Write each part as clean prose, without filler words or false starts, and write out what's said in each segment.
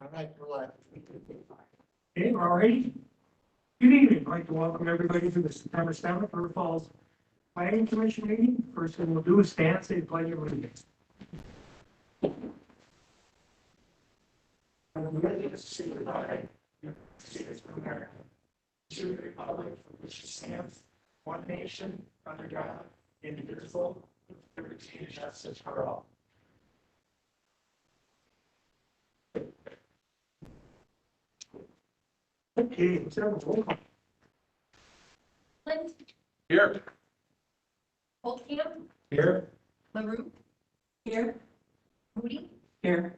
All right, we're live. Okay, we're all ready. Good evening. I'd like to welcome everybody to the September 7th River Falls Planning Commission meeting. First thing we'll do is stand, say the pledge of allegiance. Allegiance to the flag of the States of America, to the republic for which it stands, one nation, under God, indivisible, with liberty and justice for all. Okay, let's have a roll call. Clint, Here. Holtcamp, Here. LaRue, here, Moody, Here.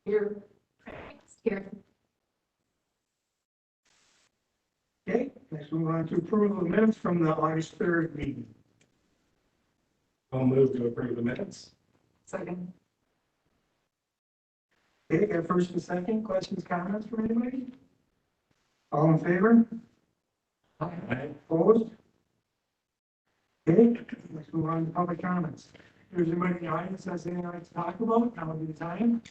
here, Franks, here. Okay, next we move on to approval of minutes from the August 3rd meeting. I'll move to approve the minutes. Second. Okay, got first and second, questions, comments from anybody? All in favor? Aye. Opposed? Okay, let's move on to public comments. If there's anybody in the audience that has anything they'd like to talk about, now would be the time.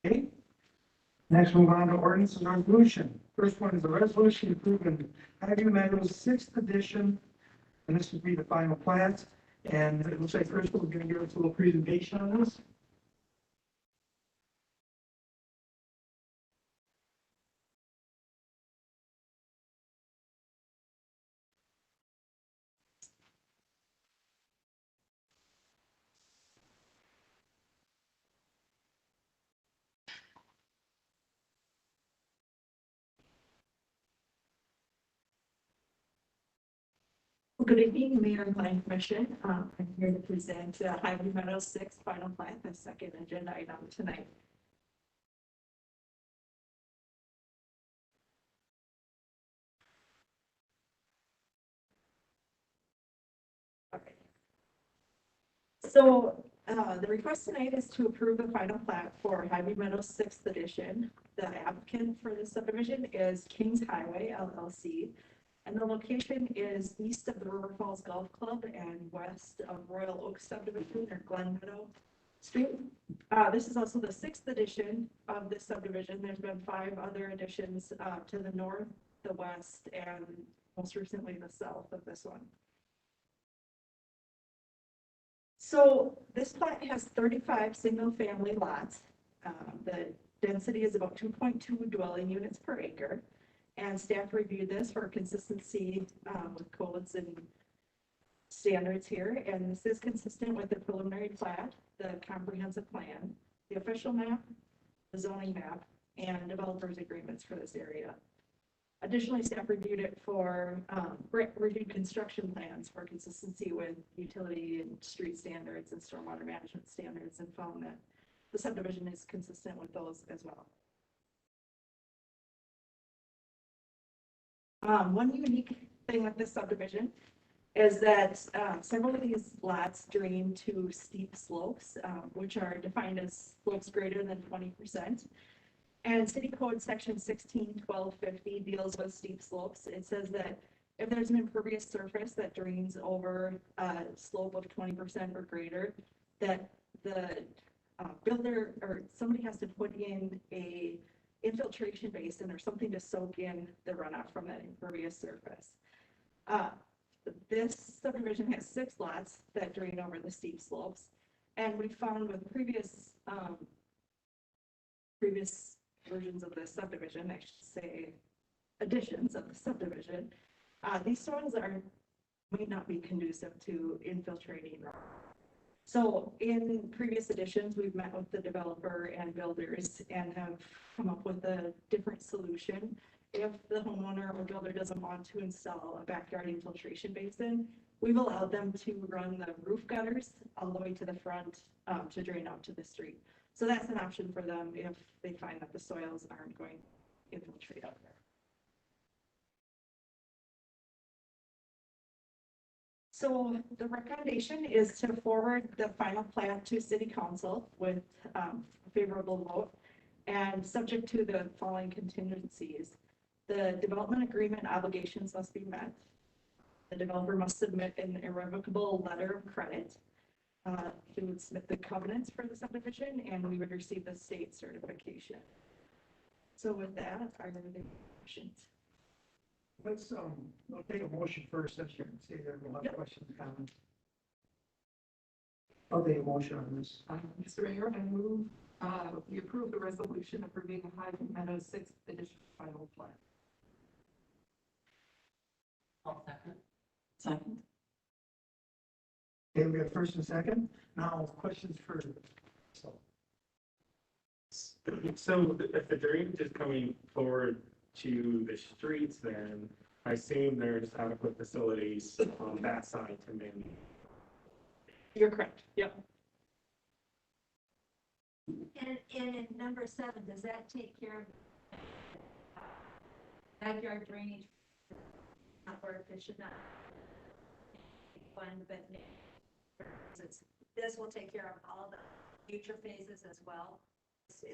Okay. Next, move on to ordinance and resolution. First one is a resolution approving Highview Meadows 6th edition, and this would be the final plat. And it looks like Crystal is going to give us a little presentation on this. Good evening, Mayor and Planning Commission. I'm here to present Highview Meadows 6 final plat, the second agenda item tonight. Okay. So the request tonight is to approve the final plat for Highview Meadows 6th edition. The applicant for the subdivision is Kings Highway LLC. And the location is east of the River Falls Golf Club and west of Royal Oak Subdivision or Glen Meadow Street. This is also the 6th edition of this subdivision. There's been 5 other additions to the north, the west, and most recently the south of this one. So this plat has 35 single-family lots. The density is about 2.2 dwelling units per acre. And staff reviewed this for consistency with codes and standards here. And this is consistent with the preliminary plat, the comprehensive plan, the official map, the zoning map, and developers agreements for this area. Additionally, staff reviewed it for reviewed construction plans for consistency with utility and street standards and stormwater management standards, and found that the subdivision is consistent with those as well. One unique thing with this subdivision is that several of these lots drain to steep slopes, which are defined as slopes greater than 20%. And City Code Section 16-1250 deals with steep slopes. It says that if there's an impervious surface that drains over a slope of 20% or greater, that the builder or somebody has to put in a infiltration basin or something to soak in the runoff from that impervious surface. This subdivision has 6 lots that drain over the steep slopes, and we found with previous versions of the subdivision, I should say additions of the subdivision, these soils may not be conducive to infiltrating runoff. So in previous editions, we've met with the developer and builders and have come up with a different solution. If the homeowner or builder doesn't want to install a backyard infiltration basin, we've allowed them to run the roof gutters all the way to the front to drain out to the street. So that's an option for them if they find that the soils aren't going to infiltrate out there. So the recommendation is to forward the final plan to City Council with a favorable vote and subject to the following contingencies. The development agreement obligations must be met. The developer must submit an irrevocable letter of credit. He would submit the covenants for the subdivision, and we would receive the state certification. So with that, are there any questions? Let's, I'll take a motion first, as you can see there, we'll have Yep. questions, comments. I'll take a motion on this. Mr. Mayor, I move, we approve the resolution approving the Highview Meadows 6th edition final plan. I'll second. Second. Okay, we have first and second. Now, questions for, so, So if the drainage is coming forward to the streets, then I assume there's adequate facilities on that side to manage. You're correct. Yep. And in number 7, does that take care of backyard drainage? Not for efficient, not fun, but this will take care of all the future phases as well.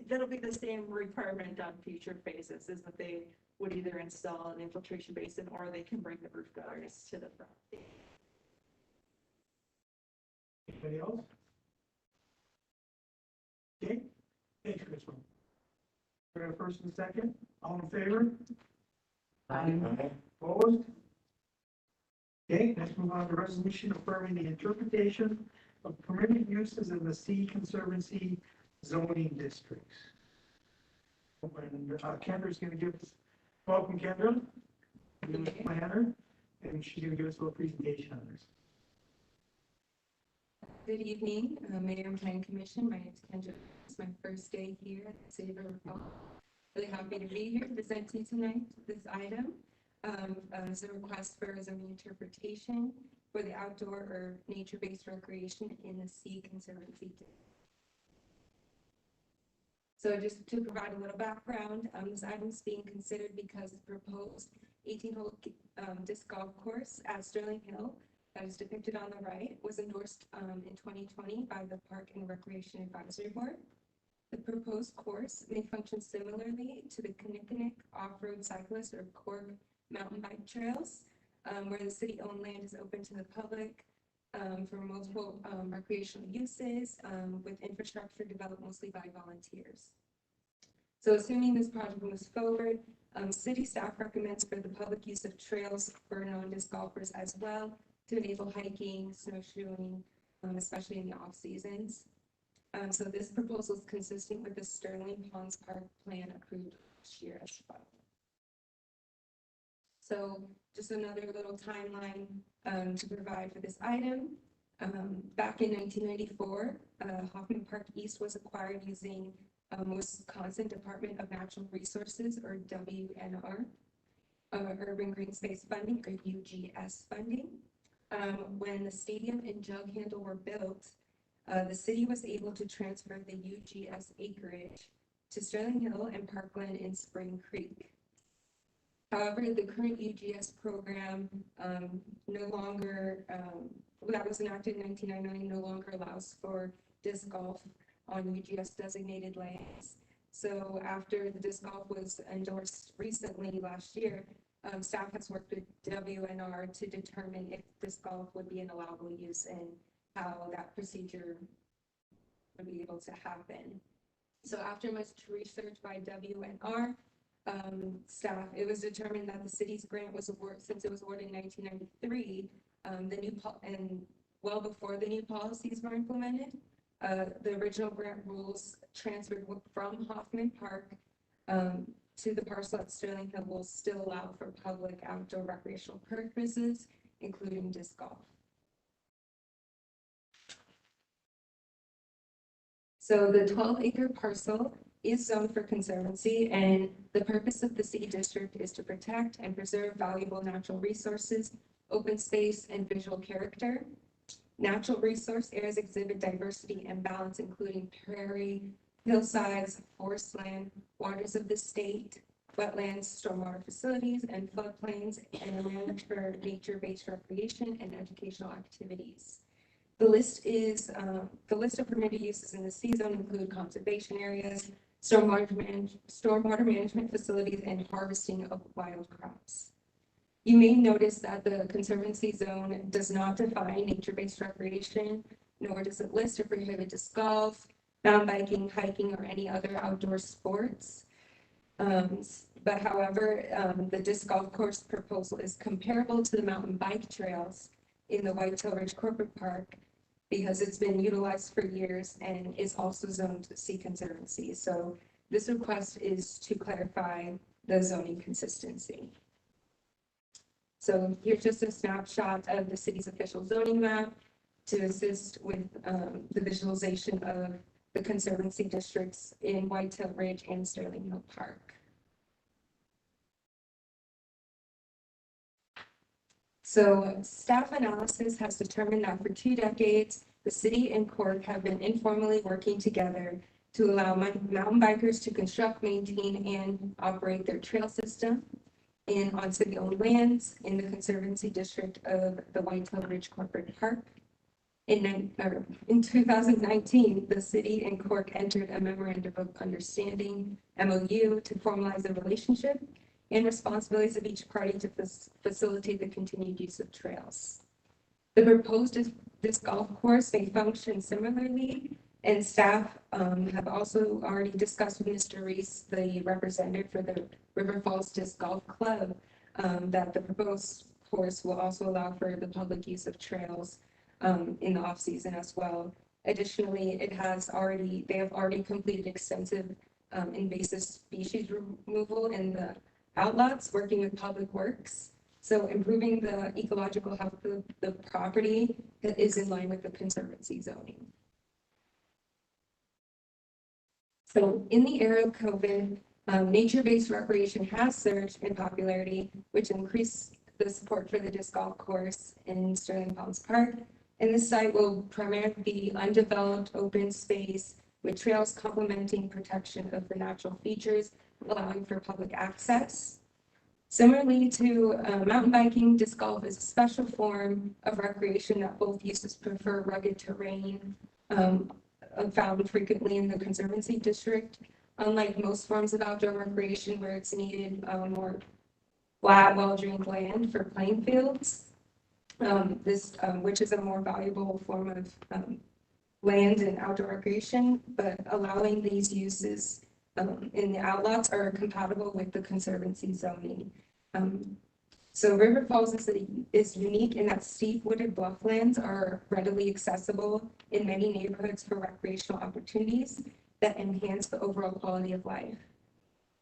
That'll be the same requirement on future phases, is that they would either install an infiltration basin or they can bring the roof gutters to the front. anybody else? Okay, thank you, Chris. We have first and second, all in favor? Opposed? Okay, let's move on to resolution affirming the interpretation of permitted uses in the C Conservancy zoning districts. And Kendra's gonna give us, welcome Kendra, new planner, and she's gonna give us a little presentation on this. Good evening, Mayor and Planning Commission. My name is Kendra. It's my first day here at the City of River Falls. Really happy to be here to present to you tonight this item. As a request for zoning interpretation for the outdoor or nature-based recreation in the C Conservancy. So just to provide a little background, this item is being considered because the proposed 18-hole disc golf course at Sterling Hill that is depicted on the right was endorsed in 2020 by the Park and Recreation Advisory Board. The proposed course may function similarly to the Kinnickinnick Off-Road Cyclist or Cork mountain bike trails, where the city-owned land is open to the public for multiple recreational uses, with infrastructure developed mostly by volunteers. So assuming this project moves forward, city staff recommends for the public use of trails for non-disc golfers as well to enable hiking, snowshoeing, especially in the off seasons. So this proposal is consistent with the Sterling Ponds Park plan approved last year as well. So just another little timeline to provide for this item. Back in 1994, Hoffman Park East was acquired using Wisconsin Department of Natural Resources, or WNR, Urban Green Space Funding, or UGS funding. When the stadium and jug handle were built, the city was able to transfer the UGS acreage to Sterling Hill and Parkland in Spring Creek. However, the current UGS program no longer, that was enacted in 1999, no longer allows for disc golf on UGS designated lands. So after the disc golf was endorsed recently last year, staff has worked with WNR to determine if disc golf would be an allowable use and how that procedure would be able to happen. So after much research by WNR, staff, it was determined that the city's grant was awarded, since it was awarded in 1993, and well before the new policies were implemented, the original grant rules transferred from Hoffman Park to the parcel at Sterling Hill will still allow for public outdoor recreational purposes, including disc golf. So the 12-acre parcel is zoned for conservancy, and the purpose of the C district is to protect and preserve valuable natural resources, open space, and visual character. Natural resource areas exhibit diversity and balance, including prairie, hillsides, forest land, waters of the state, wetlands, stormwater facilities, and floodplains, and land for nature-based recreation and educational activities. The list of permitted uses in the C zone include conservation areas, stormwater management facilities, and harvesting of wild crops. You may notice that the Conservancy zone does not define nature-based recreation, nor does it list or prohibit disc golf, mountain biking, hiking, or any other outdoor sports. But however, the disc golf course proposal is comparable to the mountain bike trails in the Whitetail Ridge Corporate Park because it's been utilized for years and is also zoned C Conservancy. So this request is to clarify the zoning consistency. So here's just a snapshot of the city's official zoning map to assist with the visualization of the Conservancy districts in Whitetail Ridge and Sterling Hill Park. So staff analysis has determined that for 2 decades, the city and Cork have been informally working together to allow mountain bikers to construct, maintain, and operate their trail system on city-owned lands in the Conservancy district of the Whitetail Ridge Corporate Park. In 2019, the city and Cork entered a memorandum of understanding, MOU, to formalize the relationship and responsibilities of each party to facilitate the continued use of trails. The proposed disc golf course may function similarly, and staff have also already discussed with Mr. Reese, the representative for the River Falls Disc Golf Club, that the proposed course will also allow for the public use of trails in the off season as well. Additionally, they have already completed extensive invasive species removal in the outlots, working with Public Works. So improving the ecological health of the property that is in line with the Conservancy zoning. So in the era of COVID, nature-based recreation has surged in popularity, which increased the support for the disc golf course in Sterling Palms Park. And this site will primarily be undeveloped open space with trails complementing protection of the natural features, allowing for public access. Similarly to mountain biking, disc golf is a special form of recreation that both uses prefer rugged terrain, found frequently in the Conservancy district. Unlike most forms of outdoor recreation where it's needed more flat, well-drained land for playing fields, which is a more valuable form of land and outdoor recreation, but allowing these uses in the outlots are compatible with the Conservancy zoning. So River Falls is unique in that steep wooded blufflands are readily accessible in many neighborhoods for recreational opportunities that enhance the overall quality of life.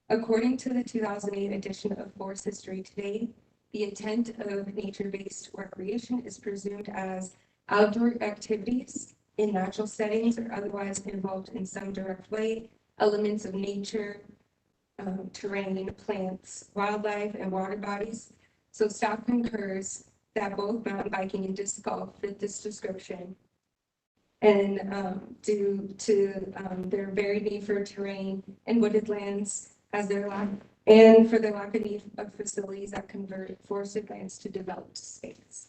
According to the 2008 edition of Forest History Today, the intent of nature-based recreation is presumed as outdoor activities in natural settings or otherwise involved in some direct way, elements of nature, terrain, plants, wildlife, and water bodies. So staff concurs that both mountain biking and disc golf fit this description. And due to their varied need for terrain and wooded lands as their lack, and for the lack of need of facilities that convert forested lands to developed space.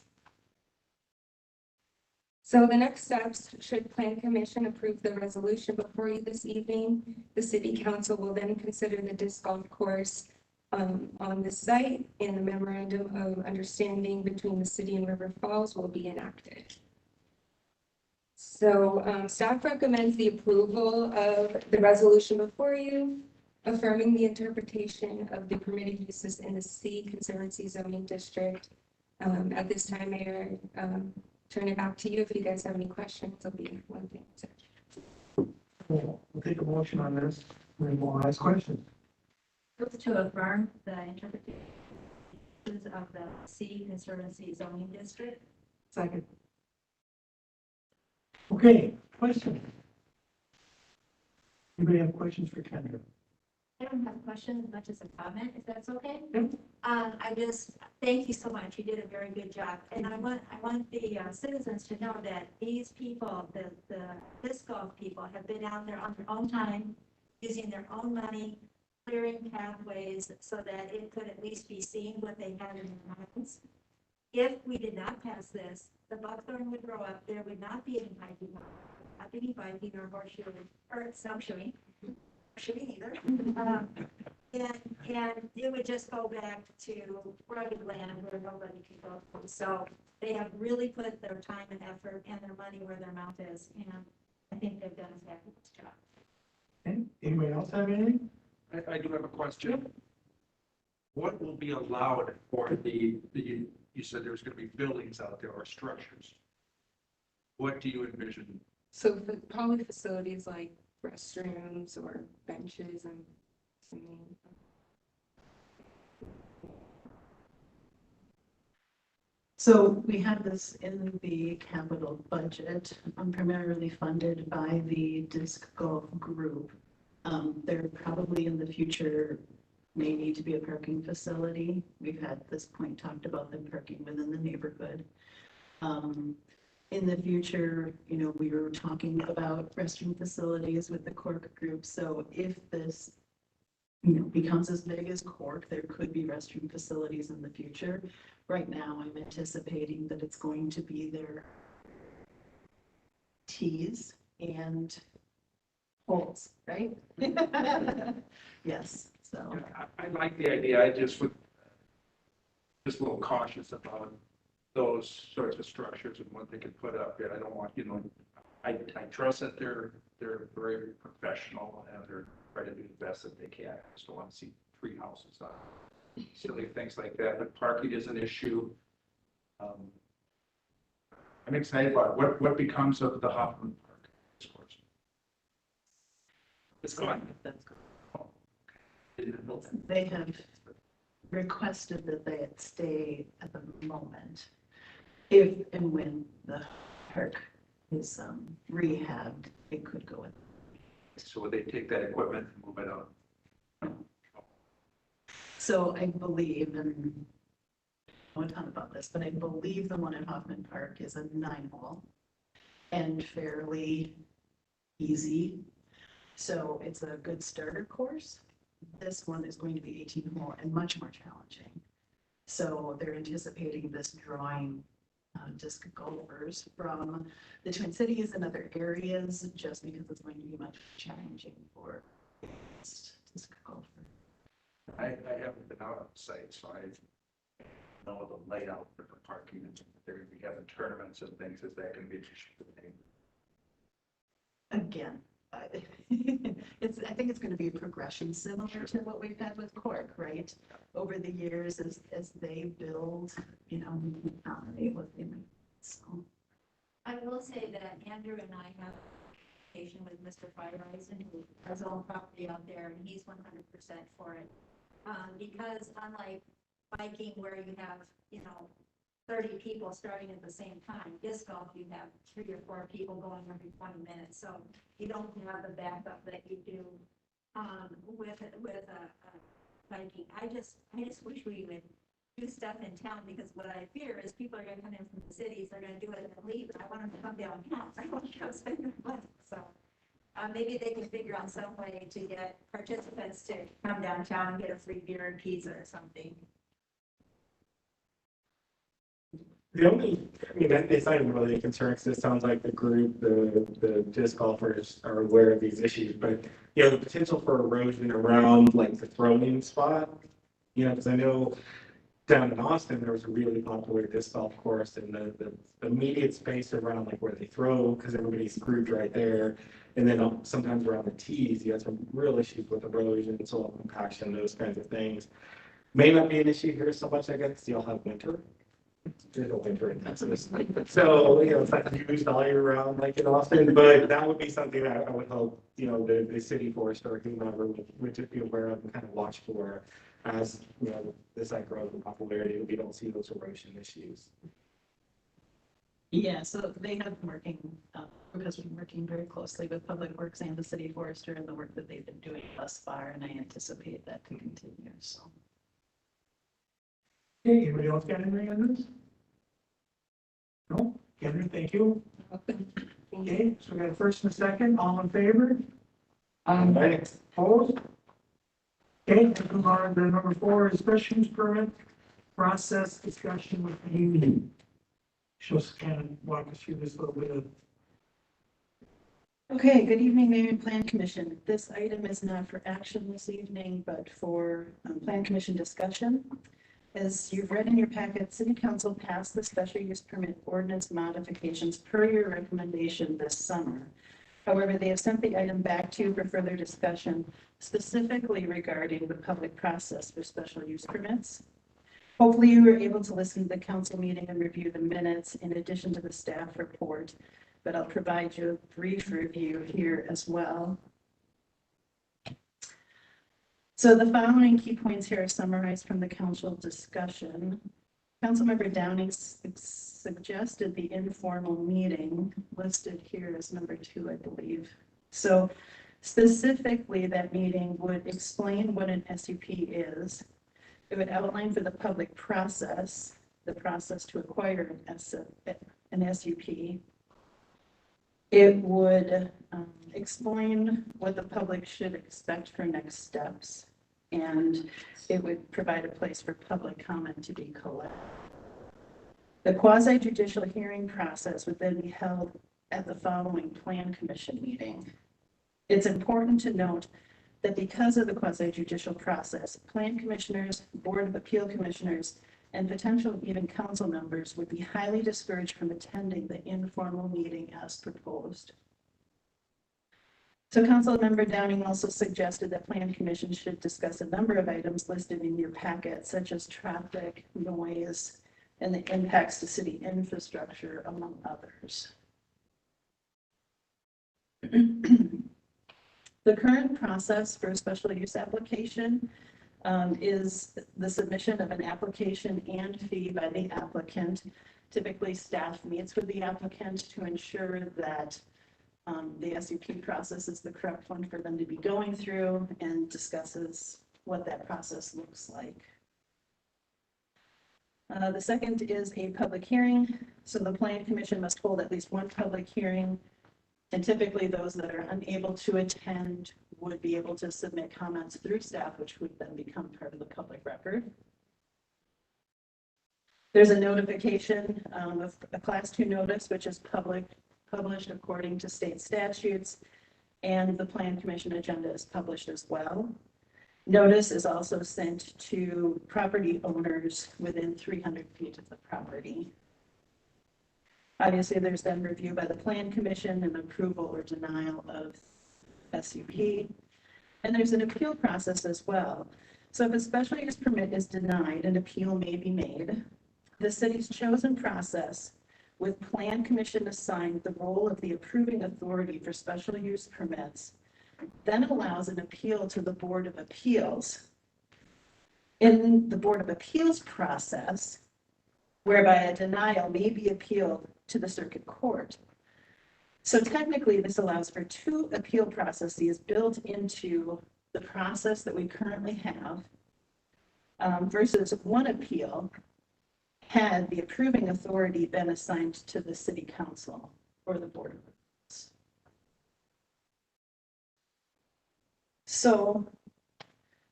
So the next steps, should Plan Commission approve the resolution before you this evening, the City Council will then consider the disc golf course on the site, and the memorandum of understanding between the city and River Falls will be enacted. So staff recommends the approval of the resolution before you, affirming the interpretation of the permitted uses in the C Conservancy zoning district. At this time, Mayor, turn it back to you. If you guys have any questions, I'll be one thing. We'll take a motion on this, and then we'll ask questions. Move to affirm the interpretations of the C Conservancy zoning district. Second. Okay, question. Anybody have questions for Kendra? I don't have a question as much as a comment, if that's okay. Yep. I just, thank you so much. You did a very good job. And I want the citizens to know that these people, the disc golf people have been out there on their own time, using their own money, clearing pathways so that it could at least be seen what they had in their minds. If we did not pass this, the buckthorn would grow up. There would not be any hiking, not any biking or horseshoeing, or snowshoeing. Either. And it would just go back to rugged land where nobody can go. So they have really put their time and effort and their money where their mouth is, and I think they've done a fabulous job. Okay, anybody else have anything? I do have a question. What will be allowed for you said there's gonna be buildings out there or structures? What do you envision? So probably facilities like restrooms or benches and something. So we have this in the capital budget, primarily funded by the disc golf group. There probably in the future may need to be a parking facility. We've had at this point talked about them parking within the neighborhood. In the future, you know, we were talking about restroom facilities with the Cork group. So if this, you know, becomes as big as Cork, there could be restroom facilities in the future. Right now, I'm anticipating that it's going to be their tees and holes, right? Yes, so. I like the idea, I just would, just a little cautious about those sorts of structures and what they can put up there. I don't want, you know, I trust that they're very professional and they're trying to do the best that they can. I just don't want to see tree houses on silly things like that, but parking is an issue. I'm excited about it. What becomes of the Hoffman Park discourse? It's gone. Oh, okay. They have requested that they stay at the moment. If and when the park is rehabbed, it could go in. So would they take that equipment and move it out? So I believe, and I don't know a ton about this, but I believe the one at Hoffman Park is a 9-hole and fairly easy. So it's a good starter course. This one is going to be 18-hole and much more challenging. So they're anticipating this drawing disc golfers from the Twin Cities and other areas, just because it's going to be much challenging for disc golfers. I haven't been out on the site, so I know the layout for the parking and they're going to be having tournaments and things. Is that going to be interesting? Again, I think it's going to be a progression similar to what we've had with Cork, right? Over the years, as they build, you know, so. I will say that Andrew and I have a conversation with Mr. Fireisen, who has his own property out there, and he's 100% for it. Because unlike biking where you have, you know, 30 people starting at the same time, disc golf, you have 3 or 4 people going every 20 minutes. So you don't have the backup that you do with biking. I just wish we would do stuff in town, because what I fear is people are going to come in from the cities, they're going to do it and then leave, and I want them to come downtown. I don't want to go spend their money. So maybe they can figure out some way to get participants to come downtown and get a free beer and pizza or something. The only, I mean, it's not even really a concern, because it sounds like the group, the disc golfers are aware of these issues, but, you know, the potential for erosion around like the throwing spot, you know, because I know down in Austin, there was a really popular disc golf course, and the immediate space around like where they throw, because everybody's grouped right there. And then sometimes around the tees, you have some real issues with erosion, soil compaction, those kinds of things. May not be an issue here so much, I guess, you'll have winter. There's a winter in Texas. So, you know, it's not used all year round like in Austin, but that would be something that I would hope, you know, the city forester or whomever would just be aware of and kind of watch for as, you know, the site grows in popularity, we don't see those erosion issues. Yeah, so they have been working, because we've been working very closely with Public Works and the city forester and the work that they've been doing thus far, and I anticipate that to continue, so. Okay, anybody else got anything on this? No? Kendra, thank you. Okay, so we got a first and a second, all in favor? Opposed? Okay, move on to number 4, is special use permit process discussion with the union. She'll kind of walk us through this little bit of. Okay, good evening, Mayor and Plan Commission. This item is not for action this evening, but for Plan Commission discussion. As you've read in your packet, City Council passed the special use permit ordinance modifications per your recommendation this summer. However, they have sent the item back to you for further discussion, specifically regarding the public process for special use permits. Hopefully you were able to listen to the council meeting and review the minutes in addition to the staff report, but I'll provide you a brief review here as well. So the following key points here are summarized from the council discussion. Councilmember Downing suggested the informal meeting listed here as number 2, I believe. So specifically, that meeting would explain what an SUP is. It would outline for the public process, the process to acquire an SUP. It would explain what the public should expect for next steps, and it would provide a place for public comment to be collected. The quasi-judicial hearing process would then be held at the following Plan Commission meeting. It's important to note that because of the quasi-judicial process, Plan Commissioners, Board of Appeal Commissioners, and potential even council members would be highly discouraged from attending the informal meeting as proposed. So Councilmember Downing also suggested that Plan Commission should discuss a number of items listed in your packet, such as traffic, noise, and the impacts to city infrastructure, among others. The current process for a special use application is the submission of an application and fee by the applicant. Typically, staff meets with the applicant to ensure that the SUP process is the correct one for them to be going through and discusses what that process looks like. The second is a public hearing. So the Plan Commission must hold at least one public hearing, and typically those that are unable to attend would be able to submit comments through staff, which would then become part of the public record. There's a notification of a Class 2 notice, which is published according to state statutes, and the Plan Commission agenda is published as well. Notice is also sent to property owners within 300 feet of the property. Obviously, there's then review by the Plan Commission and approval or denial of SUP. And there's an appeal process as well. So if a special use permit is denied, an appeal may be made. The city's chosen process, with Plan Commission assigned the role of the approving authority for special use permits, then allows an appeal to the Board of Appeals. In the Board of Appeals process, whereby a denial may be appealed to the circuit court. So technically, this allows for 2 appeal processes built into the process that we currently have, versus 1 appeal had the approving authority been assigned to the City Council or the Board of Appeals. So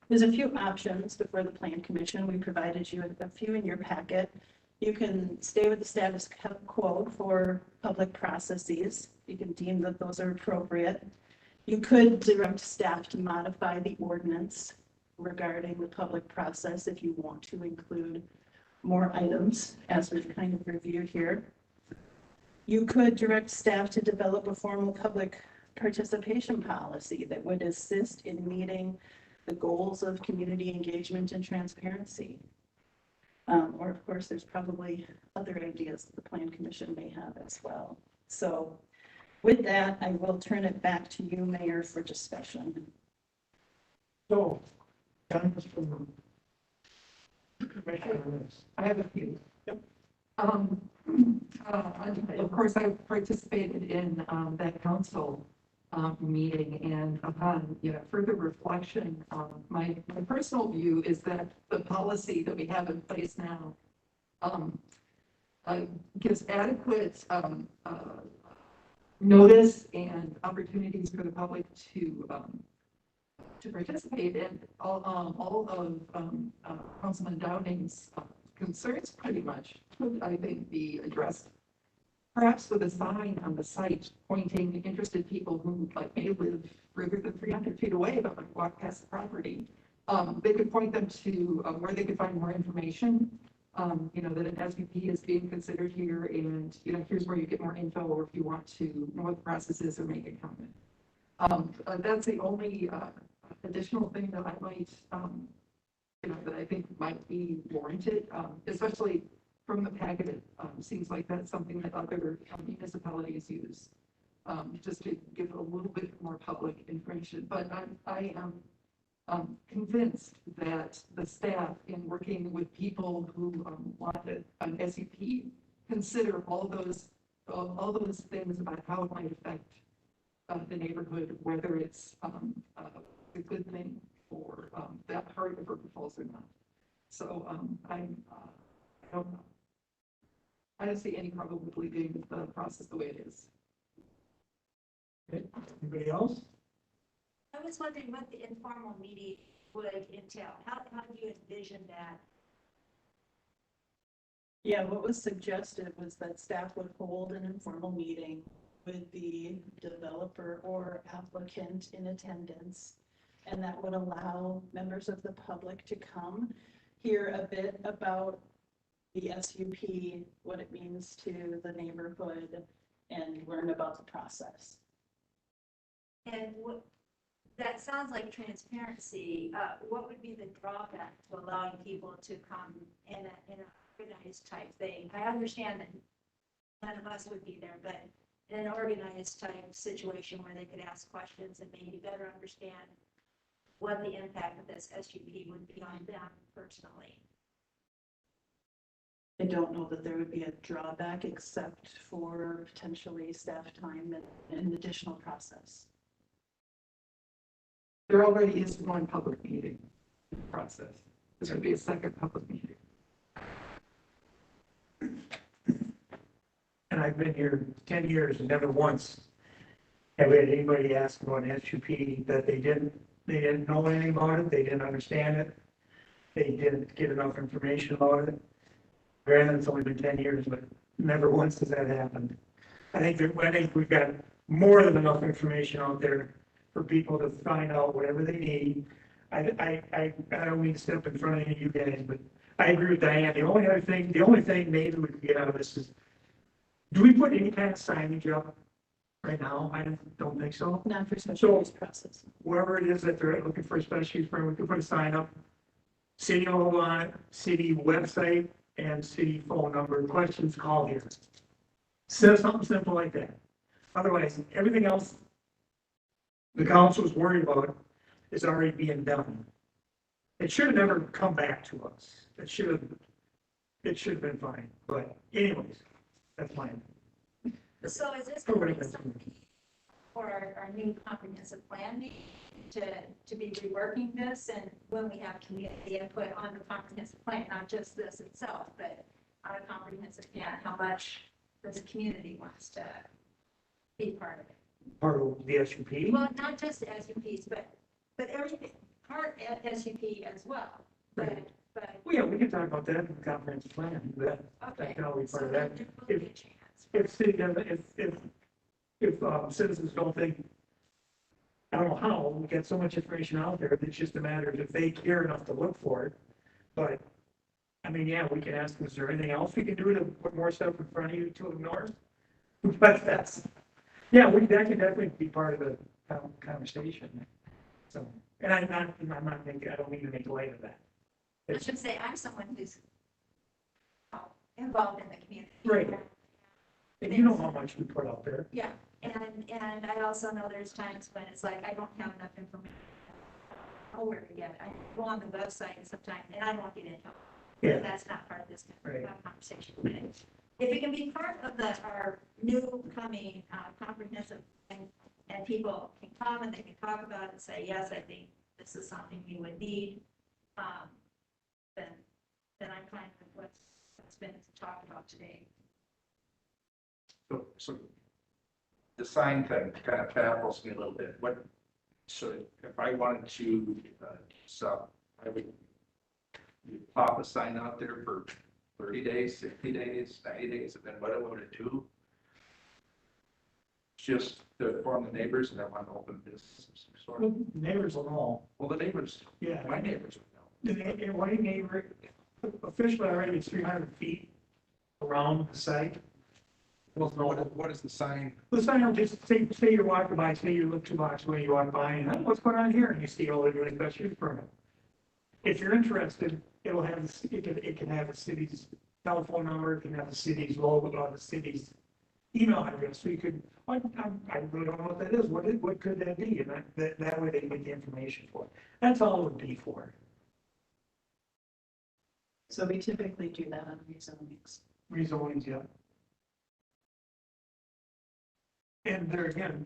there's a few options before the Plan Commission. We provided you a few in your packet. You can stay with the status quo for public processes. You can deem that those are appropriate. You could direct staff to modify the ordinance regarding the public process if you want to include more items, as we've kind of reviewed here. You could direct staff to develop a formal public participation policy that would assist in meeting the goals of community engagement and transparency. Or of course, there's probably other ideas that the Plan Commission may have as well. So with that, I will turn it back to you, Mayor, for discussion. So, comments from commissioners? I have a few. Yep. Of course, I participated in that council meeting, and upon further reflection, my personal view is that the policy that we have in place now gives adequate notice and opportunities for the public to participate, and all of Councilman Downing's concerns pretty much could, I think, be addressed. Perhaps with a sign on the site pointing interested people who may live further than 300 feet away but might walk past the property They could point them to where they could find more information. That an SUP is being considered here, and, here's where you get more info, or if you want to know what the process is or make a comment. That's the only additional thing that I might, that I think might be warranted, especially from the packet. It seems like that's something that other municipalities use, just to give a little bit more public information. But I am convinced that the staff, in working with people who wanted an SUP, consider all those things about how it might affect the neighborhood, whether it's a good thing for that part of River Falls or not. So I don't know. I don't see any problem with leaving the process the way it is. Okay, anybody else? I was wondering what the informal meeting would entail. How do you envision that? Yeah, what was suggested was that staff would hold an informal meeting with the developer or applicant in attendance. And that would allow members of the public to come hear a bit about the SUP, what it means to the neighborhood, and learn about the process. And that sounds like transparency. What would be the drawback to allowing people to come in an organized type thing? I understand that none of us would be there, but in an organized type situation where they could ask questions and maybe better understand what the impact of this SUP would be on them personally. I don't know that there would be a drawback except for potentially staff time and additional process. There already is one public meeting in the process. There's going to be a second public meeting. And I've been here 10 years and never once have we had anybody ask about an SUP that they didn't know anything about it, they didn't understand it, they didn't get enough information about it. Granted, it's only been 10 years, but never once has that happened. I think we've got more than enough information out there for people to find out whatever they need. I don't mean to step in front of any of you guys, but I agree with Diane. The only thing maybe we could get out of this is, do we put any kind of signage up right now? I don't think so. Not for special use process. Wherever it is that they're looking for a special use permit, we could put a sign up, city logo on it, city website, and city phone number. Questions, call here. So something simple like that. Otherwise, everything else the council is worried about is already being done. It should have never come back to us. It should have been fine. But anyways, that's mine. So is this going to be something for our new comprehensive plan meeting to be reworking this, and when we have community input on the comprehensive plan, not just this itself, but on a comprehensive plan, how much does the community wants to be part of it? Part of the SUP. Well, not just the SUPs, but everything, part SUP as well. But Well, yeah, we can talk about that in the comprehensive plan. That okay. can always part So of that. there will be a chance. If city doesn't, if citizens don't think, I don't know how, we get so much information out there, it's just a matter of if they care enough to look for it. But, I mean, yeah, we can ask them, is there anything else we can do to put more stuff in front of you to ignore? But that can definitely be part of the conversation. So, and I don't mean to make light of that. I should say, I'm someone who's involved in the community. Right. And you know how much we put out there. Yeah, and I also know there's times when it's like, I don't have enough information. I don't know where to get it. I go on the website sometimes, and I don't get info. Yeah. That's not part of this Right. conversation. But if it can be part of our new coming comprehensive, and people can come and they can talk about it and say, yes, I think this is something we would need, then I'm fine with what's been talked about today. So the sign kind of baffles me a little bit. So if I wanted to, I would you pop a sign out there for 30 days, 60 days, 90 days, and then what would it do? just for the neighbors that want to open business of some sort. Well, neighbors will know. Well, the neighbors, Yeah. my neighbors would know. And one neighbor, officially already it's 300 feet around the site. Well, what is the sign? The sign will just say you're walking by, say you look 2 blocks away, you walk by, and what's going on here? And you see all the doing special use permit. If you're interested, it'll have, it can have the city's telephone number, it can have the city's logo, or the city's email address, so you could, I really don't know what that is, what could that be? And that way they can get the information for it. That's all it would be for. So we typically do that on rezonings. Rezonings, yeah. And there again,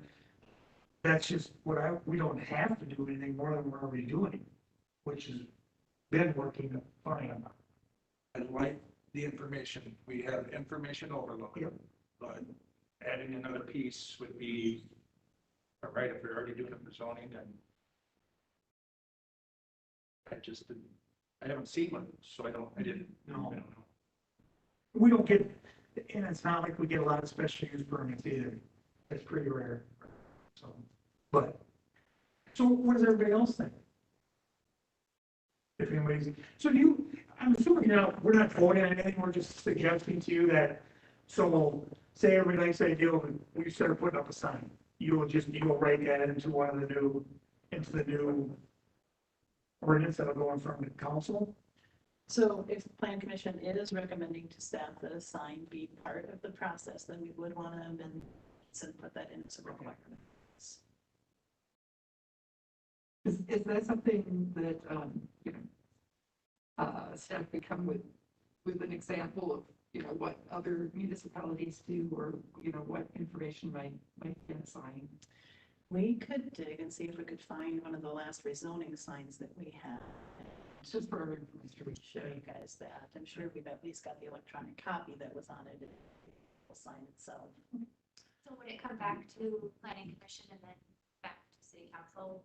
that's just we don't have to do anything more than we're already doing, which has been working fine. I like the information. We have information overload. Yep. But adding another piece would be, all right, if we're already doing it for zoning, then I haven't seen one, so I didn't know. We don't get, and it's not like we get a lot of special use permits either. It's pretty rare. So what does everybody else think? If anybody's, I'm assuming we're not voting on anything, we're just suggesting to you that, so say every nice idea, we start putting up a sign. You'll write that into the new ordinance that'll go in front of the council. So if the plan commission is recommending to staff that a sign be part of the process, then we would want to amend and put that in as a requirement. Is that something that, staff could come with an example of, what other municipalities do, or, what information might be in a sign? We could dig and see if we could find one of the last rezoning signs that we had. It's just for our information. We show you guys that. I'm sure we've at least got the electronic copy that was on it, the sign itself. So would it come back to planning commission and then back to city council?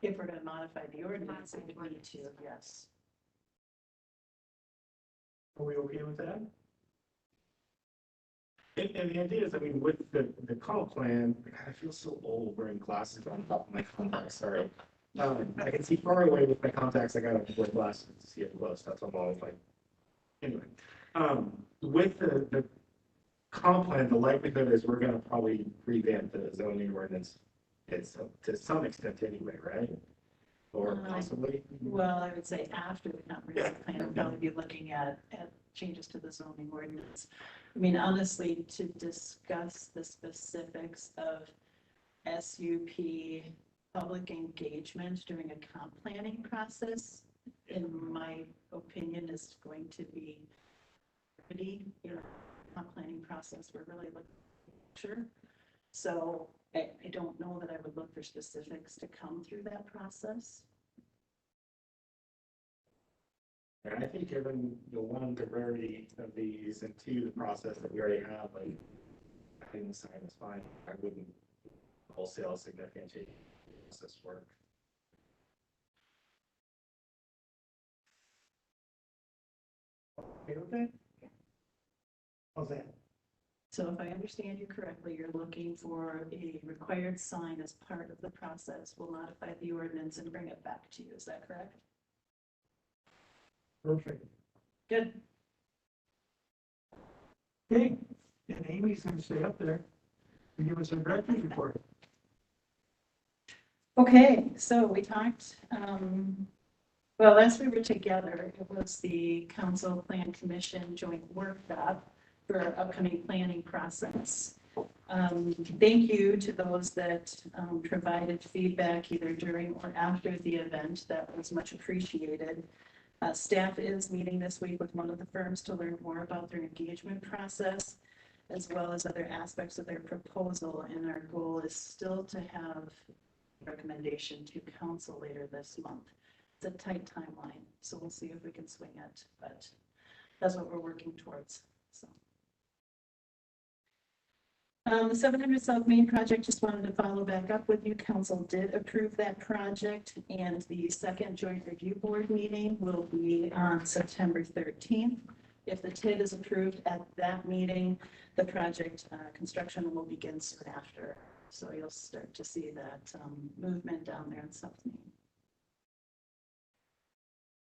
If we're going to modify the ordinance, we would need to, yes. Are we okay with that? And the idea is, I mean, with the comp plan, God, I feel so old wearing glasses on top of my contacts, sorry. I can see far away with my contacts, I gotta wear glasses to see it close, that's what I'm always like. Anyway, with the comp plan, the likelihood is we're gonna probably revamp the zoning ordinance. It's to some extent anyway, right? Or possibly. Well, I would say after the comprehensive plan, we'll probably be looking at changes to the zoning ordinance. I mean, honestly, to discuss the specifics of SUP public engagement during a comp planning process, in my opinion, is going to be pretty, comp planning process, we're really looking sure. So I don't know that I would look for specifics to come through that process. And I think given the one, the rarity of these, and two, the process that we already have, like, I think the sign is fine. I wouldn't wholesale significant change process work. Okay with that? How's that? So if I understand you correctly, you're looking for a required sign as part of the process. We'll modify the ordinance and bring it back to you. Is that correct? Perfect. Good. Okay, and Amy's gonna stay up there and give us a director's report. Okay, so we talked, well, last we were together, it was the Council Plan Commission joint workshop for our upcoming planning process. Thank you to those that provided feedback either during or after the event. That was much appreciated. Staff is meeting this week with one of the firms to learn more about their engagement process, as well as other aspects of their proposal. And our goal is still to have recommendation to council later this month. It's a tight timeline, so we'll see if we can swing it, but that's what we're working towards. So. The 700 South Main project, just wanted to follow back up with you. Council did approve that project, and the second joint review board meeting will be on September 13th. If the TID is approved at that meeting, the project construction will begin soon after. So you'll start to see that movement down there in South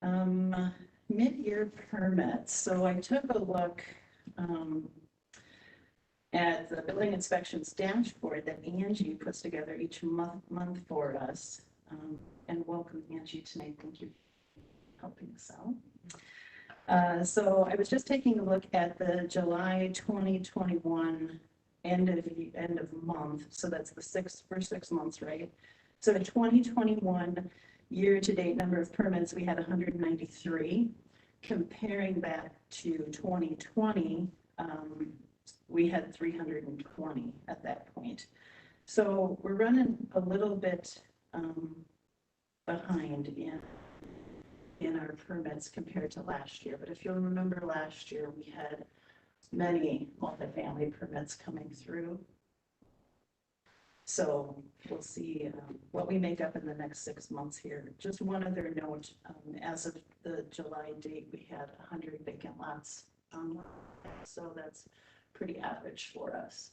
Main. Mid-year permits. So I took a look at the building inspections dashboard that Angie puts together each month for us. And welcome Angie tonight. Thank you for helping us out. So I was just taking a look at the July 2021 end of month. So that's the first 6 months, right? So in 2021 year-to-date number of permits, we had 193. Comparing that to 2020, we had 320 at that point. So we're running a little bit behind in our permits compared to last year. But if you'll remember last year, we had many multifamily permits coming through. So we'll see what we make up in the next 6 months here. Just one other note, as of the July date, we had 100 vacant lots. So that's pretty average for us.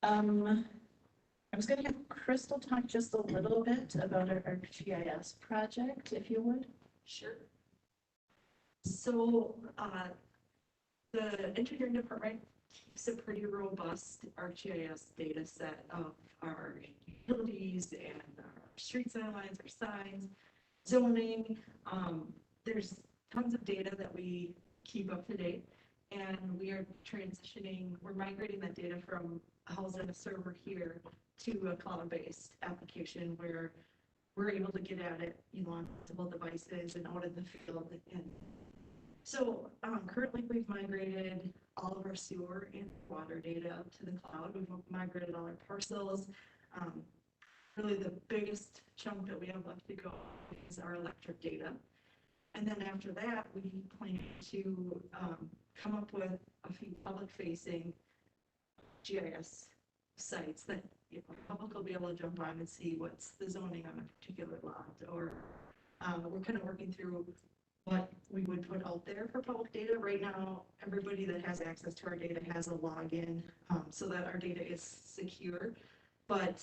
I was going to have Crystal talk just a little bit about our GIS project, if you would. Sure. So the engineering department keeps a pretty robust ArcGIS data set of our utilities and our street signs, our signs, zoning. There's tons of data that we keep up to date, and we are we're migrating that data from housed on a server here to a cloud-based application where we're able to get at it, on multiple devices and out in the field. And so currently we've migrated all of our sewer and water data up to the cloud. We've migrated all our parcels. Really the biggest chunk that we have left to go is our electric data. And then after that, we plan to come up with a few public-facing GIS sites that the public will be able to jump on and see what's the zoning on a particular lot. Or we're kind of working through what we would put out there for public data. Right now, everybody that has access to our data has a login so that our data is secure. But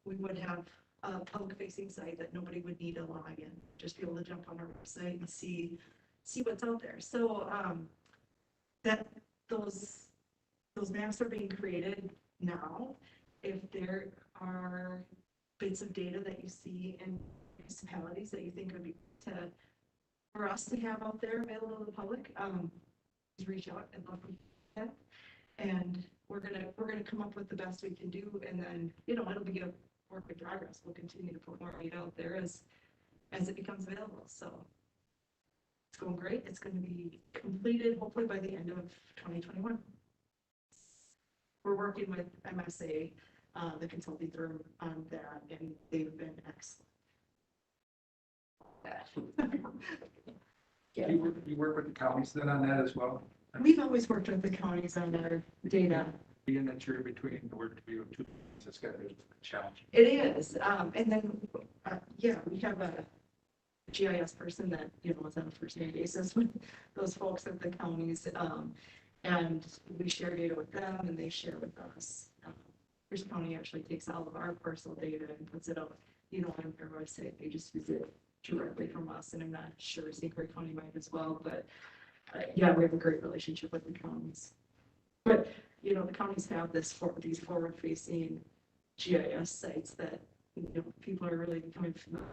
we would have a public-facing site that nobody would need a login, just be able to jump on our website and see what's out there. So that those maps are being created now. If there are bits of data that you see in municipalities that you think would be for us to have out there available to the public, just reach out and love that. And we're gonna come up with the best we can do, and then it'll be a work in progress. We'll continue to put more data out there as it becomes available. So it's going great. It's going to be completed hopefully by the end of 2021. We're working with MSA, the consulting firm, on that, and they've been excellent. Yeah. You work with the counties then on that as well? We've always worked with the counties on our data. Being that you're between the work to be with two, it's got to be a challenge. It is. And then, we have a GIS person that, is on a first name basis with those folks at the counties. And we share data with them and they share with us. First County actually takes all of our parcel data and puts it out, on their website. They just use it directly from us. And I'm not sure St. Croix County might as well, but we have a great relationship with the counties. But, the counties have these forward-facing GIS sites that, people are really becoming familiar.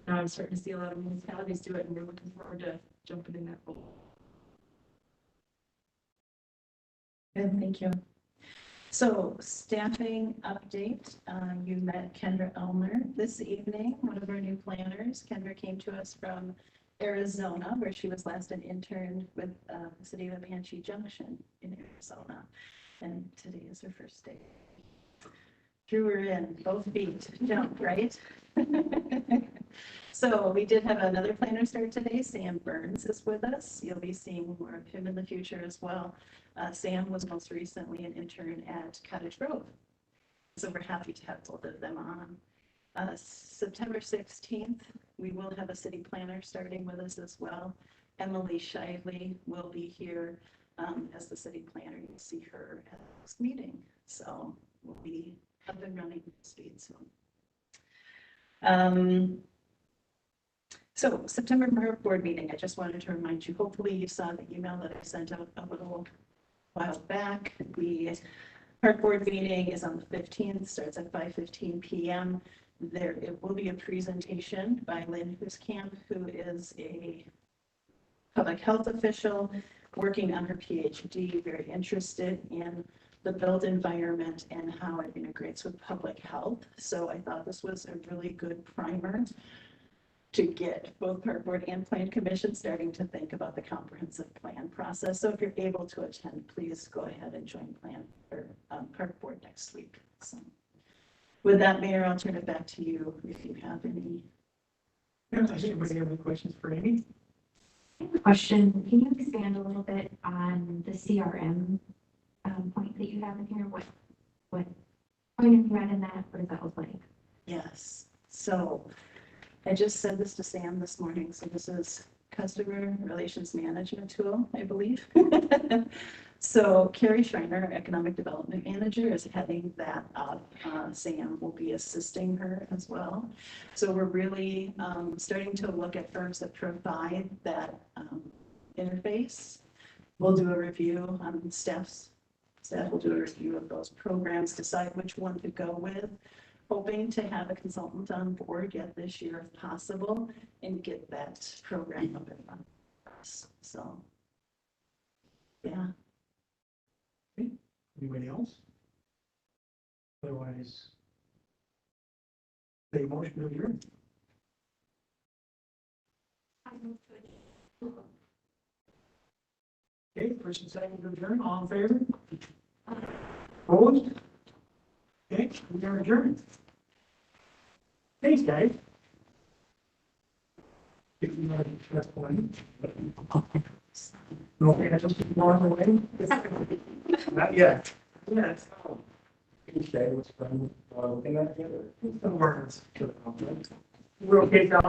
Now I'm starting to see a lot of municipalities do it, and we're looking forward to jumping in that role. Good, thank you. So staffing update, you met Kendra Elmer this evening, one of our new planners. Kendra came to us from Arizona, where she was last an intern with the city of Apache Junction in Arizona. And today is her first day. Drew her in, both feet, jump, right? So we did have another planner start today. Sam Burns is with us. You'll be seeing more of him in the future as well. Sam was most recently an intern at Cottage Grove. So we're happy to have both of them on. September 16th, We will have a city planner starting with us as well. Emily Shively will be here as the city planner. You'll see her at this meeting. So we'll be up and running at speed soon. So September board meeting, I just wanted to remind you, hopefully you saw the email that I sent out a little while back. The park board meeting is on the 15th, starts at 5:15 p.m. There, it will be a presentation by Lynn Huskamp, who is a public health official working on her PhD, very interested in the built environment and how it integrates with public health. So I thought this was a really good primer to get both park board and plan commission starting to think about the comprehensive plan process. So if you're able to attend, please go ahead and join plan or park board next week. So with that, Mayor, I'll turn it back to you if you have any. Does anybody have any questions for Amy? Question, can you expand a little bit on the CRM point that you have in here? What point have you read in that? What does that look like? Yes. So I just said this to Sam this morning. So this is customer relations management tool, I believe. So Carrie Schreiner, our economic development manager, is heading that up. Sam will be assisting her as well. So we're really starting to look at firms that provide that interface. We'll do a review on staff will do a review of those programs, decide which one to go with, hoping to have a consultant on board yet this year if possible and get that program up and running. So, yeah. Anybody else? Otherwise, the motion to adjourn. Okay, first and second to adjourn, all in favor? Opposed? Okay, we are adjourned. Thanks, guys. If you want to press one. Okay, I just keep going away. Not yet. Yeah, it's not. Each day was fun. And that together. Some words to the compliment. We're okay, Cal.